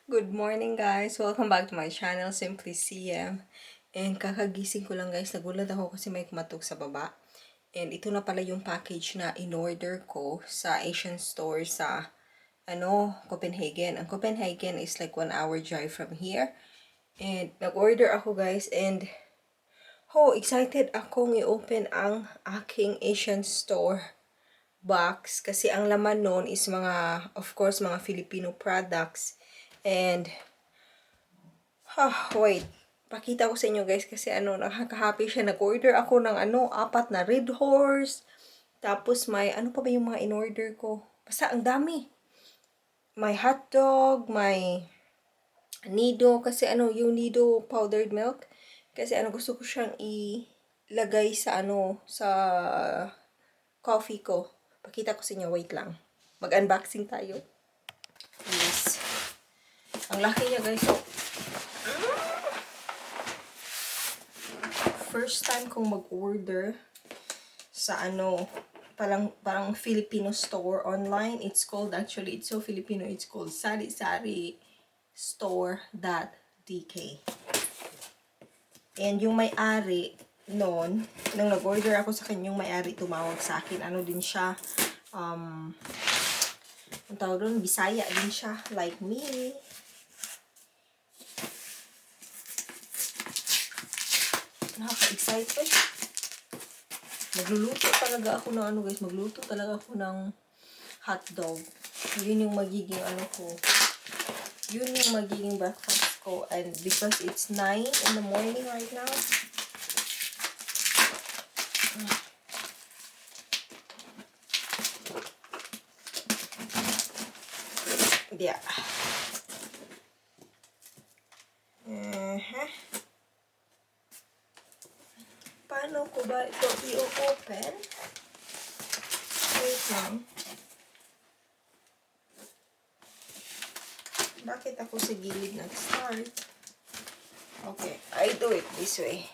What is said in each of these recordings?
Good morning guys! Welcome back to my channel, Simply CM. And kakagising ko lang guys, nagulat ako kasi may kumatok sa baba. And ito na pala yung package na in-order ko sa Asian store sa Copenhagen. Ang Copenhagen is like 1 hour drive from here. And nag-order ako guys and excited akong i-open ang aking Asian store box kasi ang laman nun is mga, of course, mga Filipino products. And wait. Pakita ko sa inyo guys kasi nakaka-happy siya. Nag-order ako ng 4 na Red Horse. Tapos may, ano pa ba yung mga in-order ko? Basta ang dami. May hotdog, may nido. Kasi yung nido powdered milk. Kasi gusto ko siyang ilagay sa sa coffee ko. Pakita ko sa inyo, wait lang. Mag-unboxing tayo. Yes. Ang laki niya guys. So, first time kong mag-order sa parang Filipino store online. It's so Filipino, it's called Sari-Sari Store.dk. And yung may-ari noon, nung nag-order ako sa kanya, yung may-ari tumawag sa akin. Din siya, ang tawag doon, Bisaya din siya, like me. Nakaka-excited. Magluluto talaga ako ng guys. Magluto talaga ako ng hotdog. Yun yung magiging Yun yung magiging breakfast ko. And because it's 9 in the morning right now. Yeah. Paano ko ba ito i-open? Wait lang. Bakit ako sa gilid nag-start? Okay, I do it this way.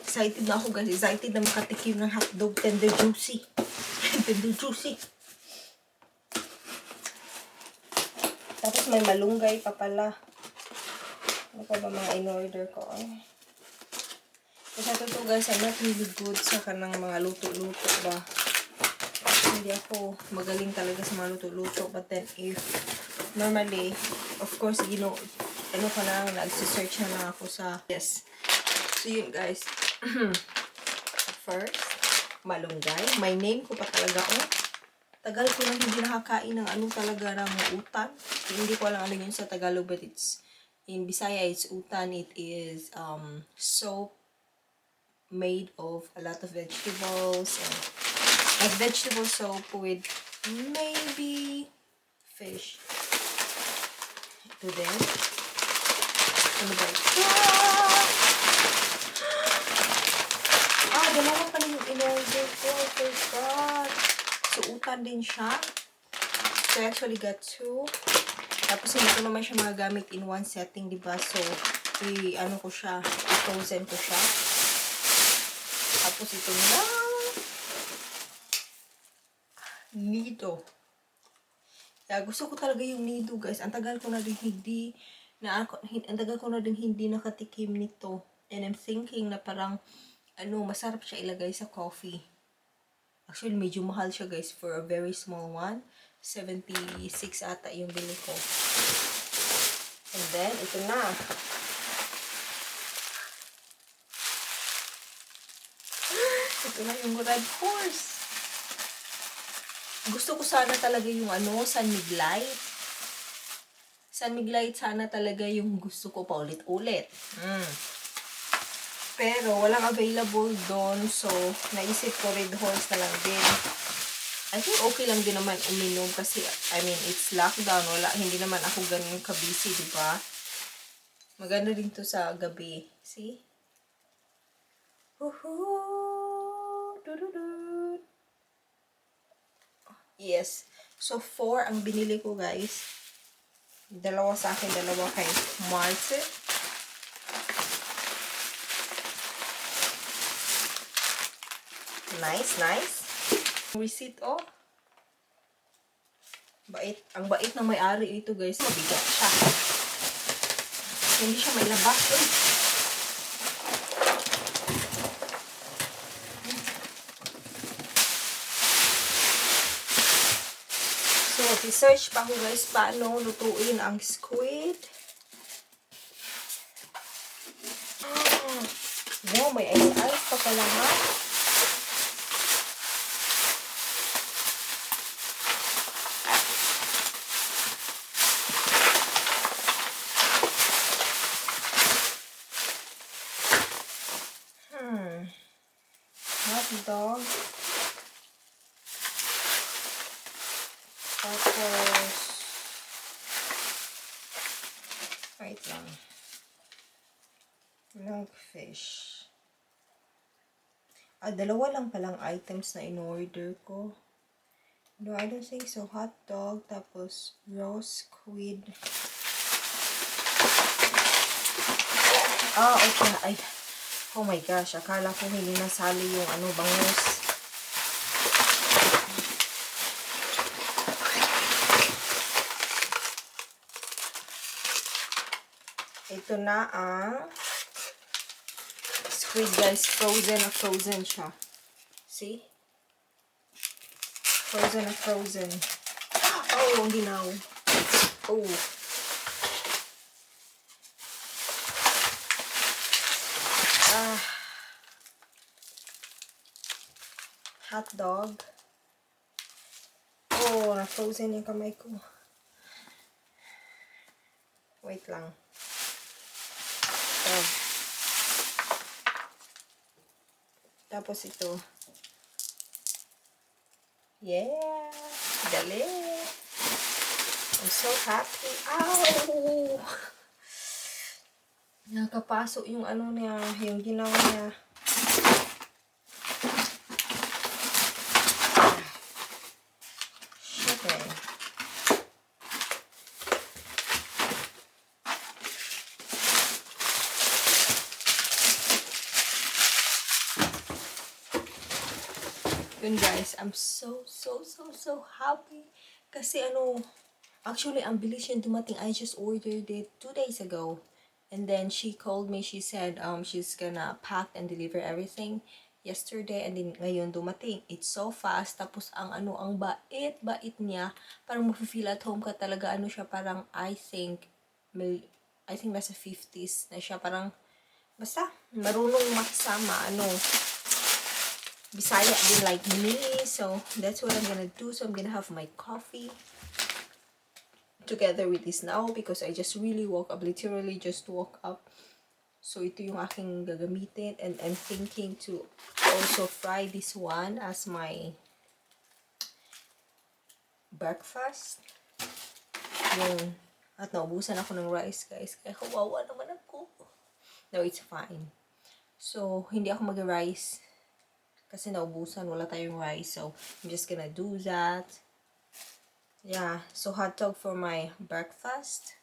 Excited na ako guys. Excited na makatikim ng hotdog. Tender juicy. Tender juicy. Tapos may malunggay pa pala. Ano pa ba mga in-order ko? Kasi ito guys, I'm not really good sa kanang mga luto-luto ba. Hindi ako magaling talaga sa mga luto-luto. But then if normally, of course, nagsisearch na lang ako sa, yes. So yun guys. First, malunggay. My name ko pa talaga Tagal ko lang hindi nakakain ng talaga ng utan. Hindi ko alam yun sa Tagalog, but it's in Bisaya it's utan. It is soup made of a lot of vegetables and like vegetable soup with maybe fish. Ito din. Ano ba ito? Dalawa pala yung in-order ko. I forgot. So, utan din siya. So, I actually got 2. Tapos, hindi ko naman siya magagamit in one setting, diba? So, i-frozen ko siya. Tapos, ito na. Nido. Gusto ko talaga yung nido, guys. Ang tagal ko na din hindi nakatikim nito. And I'm thinking na parang, masarap siya ilagay sa coffee. Actually, medyo mahal siya guys for a very small one. 76 ata yung bili ko. And then, ito na. Ito na yung Red Horse. Gusto ko sana talaga yung San Miglite. San Miglite sana talaga yung gusto ko pa ulit-ulit. Pero, walang available doon. So, naisip ko Red Horse na lang din. I think okay lang din naman uminom kasi, it's lockdown. Hindi naman ako ganun ka-busy, diba? Maganda din to sa gabi. See? Yes. So, 4 ang binili ko, guys. Dalawa sa akin, dalawa kay Marce. Nice, nice. Receipt, oh. Bait. Ang bait ng may-ari ito, guys. Mabigat siya. Hindi siya may labas, eh. So, research pa ako, guys, paano lutuin ang squid. Wow, may ice pa pala, ha? Hot dog. Tapos, wait lang. Milk fish. Dalawa lang palang items na in-order ko. No, I don't think so. Hot dog, tapos roast squid. Okay. Ay, oh my gosh. Akala ko hindi nasali yung bangus. Ito na ang squid, guys. Frozen siya. See? Frozen. Oh, hindi now. Oh. Hot dog. Oh, na-frozen yung kamay ko. Wait lang. Tapos ito. Yeah! Dali! I'm so happy. Ow! Nakapasok yung niya, yung ginawa niya. Okay. Yun, guys, I'm so happy. Kasi actually, ang bilis yung dumating. I just ordered it 2 days ago. And then she called me, she said she's gonna pack and deliver everything yesterday, and then ngayon dumating. It's so fast. Tapos ang bait niya. Parang mafe-feel at home ka talaga. Siya parang I think nasa 50s na siya. Parang basta marunong makisama Bisaya din like me. So that's what I'm gonna do. So I'm gonna have my coffee together with this now because I just really woke up. Literally just woke up. So ito yung aking gagamitin. And I'm thinking to also fry this one as my breakfast. At naubusan ako ng rice, guys. Kaya kawawa naman ako. No, it's fine. So, hindi ako mag-rice. Kasi naubusan, wala tayong rice. So, I'm just gonna do that. Yeah, so hot dog for my breakfast.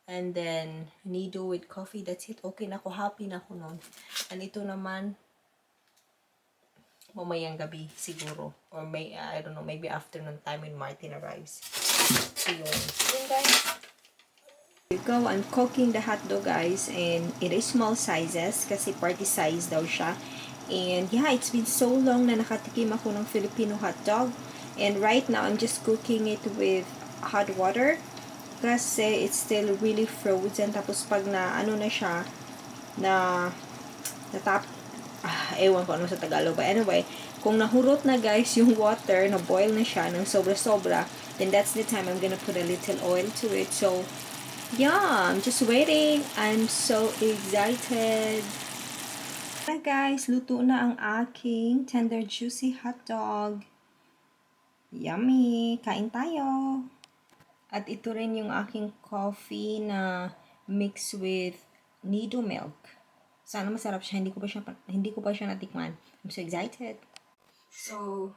And then, nido with coffee. That's it. Okay na ako. Happy na ako nun. And ito naman, mamayang gabi siguro. Or I don't know, maybe afternoon time when Martin arrives. So, yun guys. You go, I'm cooking the hot dog, guys. And it is small sizes. Kasi party size daw siya. And yeah, it's been so long na nakatikim ako ng Filipino hot dog. And right now, I'm just cooking it with hot water. Kasi it's still really frozen. Tapos pag na siya, ewan ko sa Tagalog. But anyway, kung nahurot na, guys, yung water, na-boil na siya ng sobra-sobra, then that's the time I'm gonna put a little oil to it. So, yeah, I'm just waiting. I'm so excited. Na, guys, luto na ang aking tender juicy hot dog. Yummy! Kain tayo! At ito rin yung aking coffee na mix with nido milk. Sana masarap siya. Hindi ko pa siya natikman. I'm so excited. So,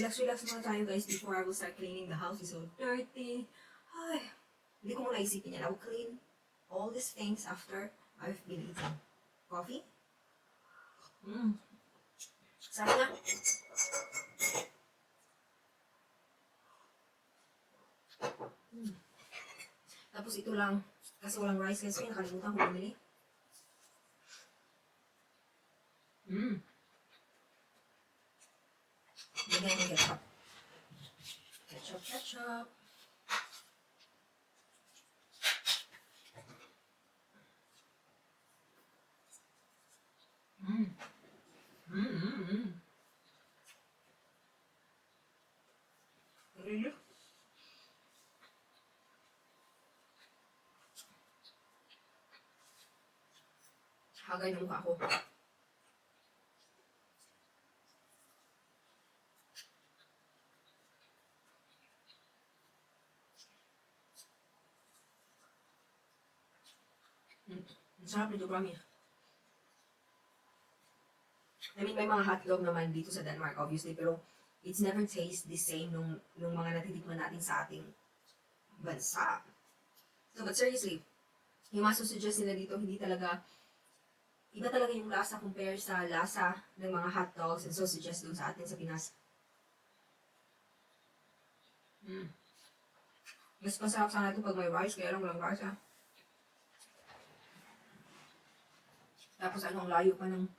relax muna tayo, guys, before I will start cleaning. The house is so dirty. Ay, hindi ko muna isipin yan. I will clean all these things after I've been eating. Coffee? Sarap na. Tapos ito lang, kasi walang rice guys, kaya nakalimutan ko bumili. Lagyan ng ketchup. Ketchup. Really? Hagay ng mukha ko. Ang sarap nito, promise. I mean, may mga hotdog naman dito sa Denmark, obviously, pero it's never taste the same nung mga natitikman natin sa ating bansa. So, but seriously, yung mga suggest nila dito, hindi talaga, iba talaga yung lasa compare sa lasa ng mga hotdogs and sausages dun sa atin sa Pinas. Mas masarap sana ito pag may rice, kaya lang walang rice, ha. Tapos ang layo pa ng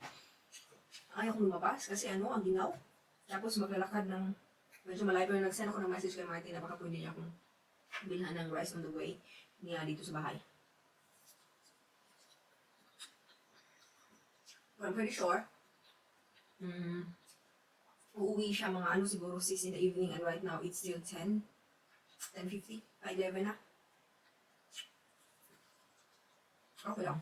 ayaw kong lumabas kasi ang ginaw. Tapos maglalakad ng medyo malayo, pero nag-send ako ng message kay Martin na baka pwede niya akong bilhan ng rice on the way niya dito sa bahay. But I'm pretty sure uuwi siya mga siguro 6 in the evening, and right now it's still 10:50, 11 na. Okay lang.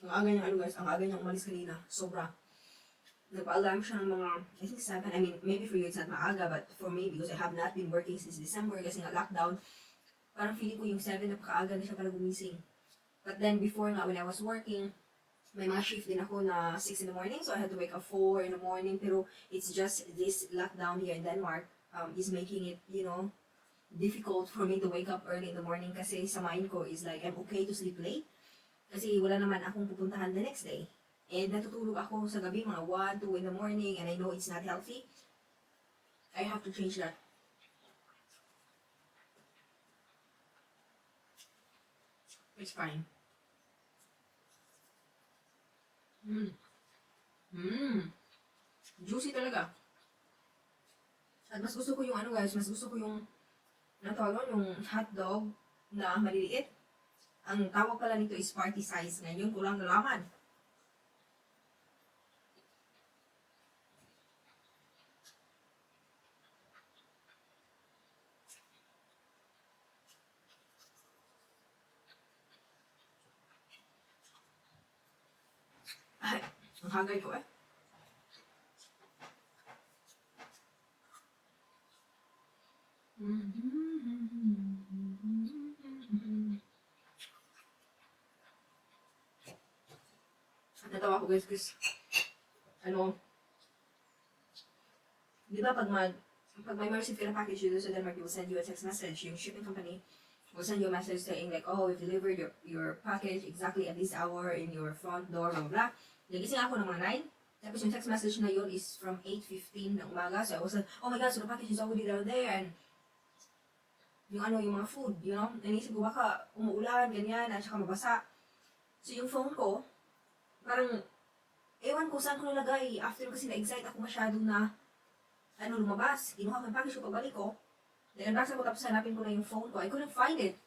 Ang aga niya, guys, ang aga niyang umalis kanina. Sobra. Nagpa-alarm siya ng mga, I think 7. I mean, maybe for you it's not maaga, but for me, because I have not been working since December, kasi nga lockdown, parang feeling ko yung 7 napaka-aga na siya pala gumising. But then, before nga, when I was working, may mga shift din ako na 6 in the morning, so I had to wake up 4 in the morning, pero it's just this lockdown here in Denmark is making it, difficult for me to wake up early in the morning kasi sa mind ko is like, I'm okay to sleep late. Kasi wala naman akong pupuntahan the next day. And natutulog ako sa gabi, mga 1, 2 in the morning, and I know it's not healthy. I have to change that. It's fine. Juicy talaga. At mas gusto ko yung guys, mas gusto ko yung yung hotdog na maliliit. Ang tawag pala nito is party size. Ngayon ko lang nalaman. Ay, ang hagay ko eh. Natawa ko guys, di ba pag may ma-receive ka na package dito sa Denmark, they will send you a text message, yung shipping company will send you a message saying like, oh, we've delivered your package exactly at this hour in your front door, blah, blah, blah. Nagising ako ng mga 9, tapos yung text message na yun is from 8:15 ng umaga, so I was like, oh my god, so the package is already down there, and yung mga food, naisip ko baka umuulan, ganyan, at saka mabasa. So yung phone ko, parang, ewan ko saan ko nilagay. After kasi na-excite ako masyado na, lumabas. Kinuha ko yung package ko, pagbalik ko. Then, unbox ako, tapos hanapin ko na yung phone ko. I couldn't find it.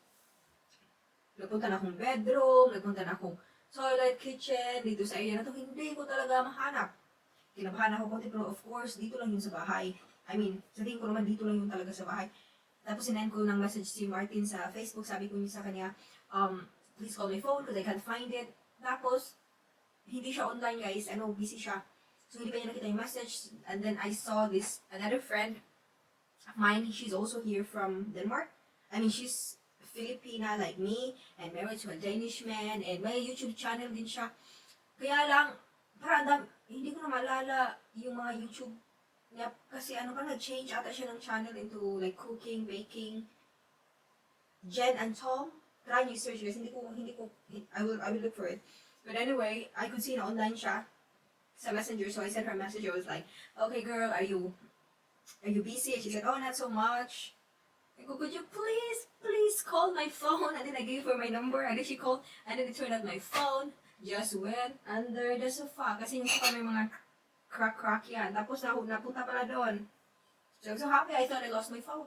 Nagpunta na akong bedroom, nagpunta na akong toilet, kitchen, dito sa area na to. Hindi ko talaga mahanap. Kinabahan ako konti, pero of course, dito lang yun sa bahay. I mean, sa tingin ko naman, dito lang yun talaga sa bahay. Tapos, sinend ko ng message si Martin sa Facebook. Sabi ko niya sa kanya, please call my phone because I can't find it. Tapos, hindi siya online guys, busy siya. So hindi pa niya nakita yung message. And then I saw another friend of mine, she's also here from Denmark. I mean, she's Filipina like me, and married to a Danish man, and may YouTube channel din siya. Kaya lang, parang hindi ko na maalala yung mga YouTube niya, kasi nag-change ata siya ng channel into like cooking, baking. Jen and Tom, try nyo search guys, I will look for it. But anyway, I could see na online siya sa Messenger, so I sent her a message. I was like, okay girl, are you Are you busy? And she said, oh, not so much. I go, could you please call my phone? And then I gave her my number, and then she called, and then it turned out my phone just went under the sofa. Kasi yung sofa may mga crack yan. Tapos napunta pala doon. So I'm so happy I thought I lost my phone.